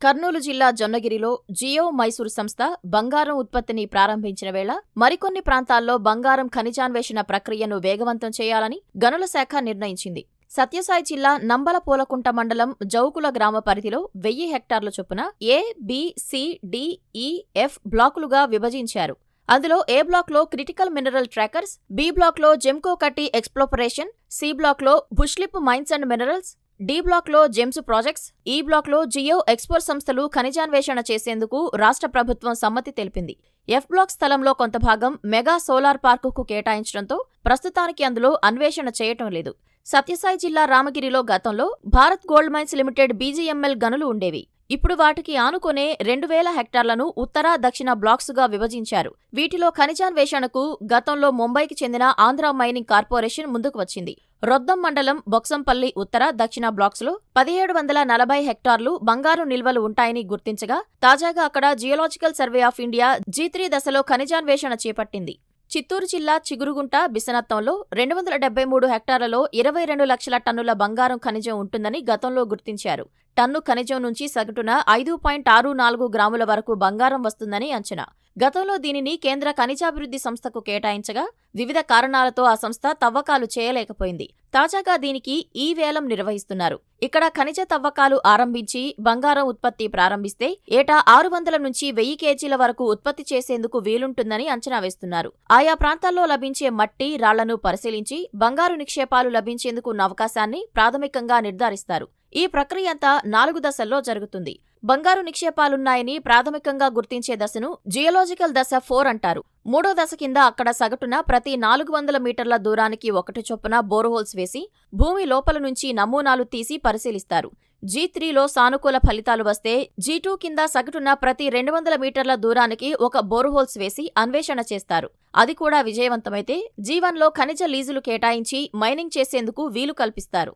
కర్నూలు జిల్లా జొన్నగిరిలో జియో మైసూర్ సంస్థ బంగారం ఉత్పత్తిని ప్రారంభించిన వేళ మరికొన్ని ప్రాంతాల్లో బంగారం ఖనిజాన్వేషణ ప్రక్రియను వేగవంతం చేయాలని గనుల శాఖ నిర్ణయించింది. సత్యసాయి జిల్లా నంబలపూలకుంట మండలం జౌకుల గ్రామ పరిధిలో 1000 హెక్టార్ల చొప్పున ఏ, బి, సి, డి, ఈ, ఎఫ్ బ్లాకులుగా విభజించారు. అందులో ఏ బ్లాక్లో క్రిటికల్ మినరల్ ట్రాకర్స్, బి బ్లాక్లో జెమ్కో కట్టి ఎక్స్ప్లోపరేషన్, సి బ్లాక్లో బుష్లిప్ మైన్స్ అండ్ మినరల్స్, డి బ్లాక్లో జెమ్స్ ప్రాజెక్ట్స్, ఈ బ్లాక్లో జియో ఎక్స్పోర్ట్ సంస్థలు ఖనిజాన్వేషణ చేసేందుకు రాష్ట్ర ప్రభుత్వం సమ్మతి తెలిపింది. ఎఫ్ బ్లాక్ స్థలంలో కొంత భాగం మెగా సోలార్ పార్కుకు కేటాయించడంతో ప్రస్తుతానికి అందులో అన్వేషణ చేయటం లేదు. సత్యసాయి జిల్లా రామగిరిలో గతంలో భారత్ గోల్డ్ మైన్స్ లిమిటెడ్ బీజీఎంఎల్ గనులు ఉండేవి. ఇప్పుడు వాటికి ఆనుకునే 2000 హెక్టార్లను ఉత్తర, దక్షిణ బ్లాక్సుగా విభజించారు. వీటిలో ఖనిజాన్వేషణకు గతంలో ముంబైకి చెందిన ఆంధ్ర మైనింగ్ కార్పొరేషన్ ముందుకు వచ్చింది. రొద్దం మండలం బొక్సంపల్లి ఉత్తర, దక్షిణ బ్లాక్స్లో 1740 హెక్టార్లు బంగారు నిల్వలు ఉంటాయని గుర్తించగా తాజాగా అక్కడ geological survey of India G3 దశలో ఖనిజాన్వేషణ చేపట్టింది. చిత్తూరు జిల్లా చిగురుగుంట బిసనత్తంలో 273 హెక్టార్లలో 22 లక్షల టన్నుల బంగారం ఖనిజం ఉంటుందని గతంలో గుర్తించారు. టన్ను ఖనిజం నుంచి సగటున 5.64 గ్రాముల వరకు బంగారం వస్తుందని అంచనా. గతంలో దీనిని కేంద్ర ఖనిజాభివృద్ధి సంస్థకు కేటాయించగా వివిధ కారణాలతో ఆ సంస్థ తవ్వకాలు చేయలేకపోయింది. తాజాగా దీనికి ఈ వేలం నిర్వహిస్తున్నారు. ఇక్కడ ఖనిజ తవ్వకాలు ఆరంభించి బంగారం ఉత్పత్తి ప్రారంభిస్తే ఏటా 600 నుంచి 1000 కేజీల వరకు ఉత్పత్తి చేసేందుకు వీలుంటుందని అంచనా వేస్తున్నారు. ఆయా ప్రాంతాల్లో లభించే మట్టి, రాళ్లను పరిశీలించి బంగారు నిక్షేపాలు లభించేందుకు ఉన్న అవకాశాన్ని ప్రాథమికంగా నిర్ధారిస్తారు. ఈ ప్రక్రియ అంతా 4 దశల్లో జరుగుతుంది. బంగారు నిక్షేపాలున్నాయని ప్రాథమికంగా గుర్తించే దశను జియోలాజికల్ దశ 4 అంటారు. 3వ దశ కింద అక్కడ సగటున ప్రతి 400 మీటర్ల దూరానికి 1 చొప్పున బోర్హోల్స్ వేసి భూమి లోపల నుంచి నమూనాలు తీసి పరిశీలిస్తారు. G3లో సానుకూల ఫలితాలు వస్తే G2 కింద సగటున ప్రతి 200 మీటర్ల దూరానికి 1 బోర్హోల్స్ వేసి అన్వేషణ చేస్తారు. అది కూడా విజయవంతమైతే G1లో ఖనిజ లీజులు కేటాయించి మైనింగ్ చేసేందుకు వీలు కల్పిస్తారు.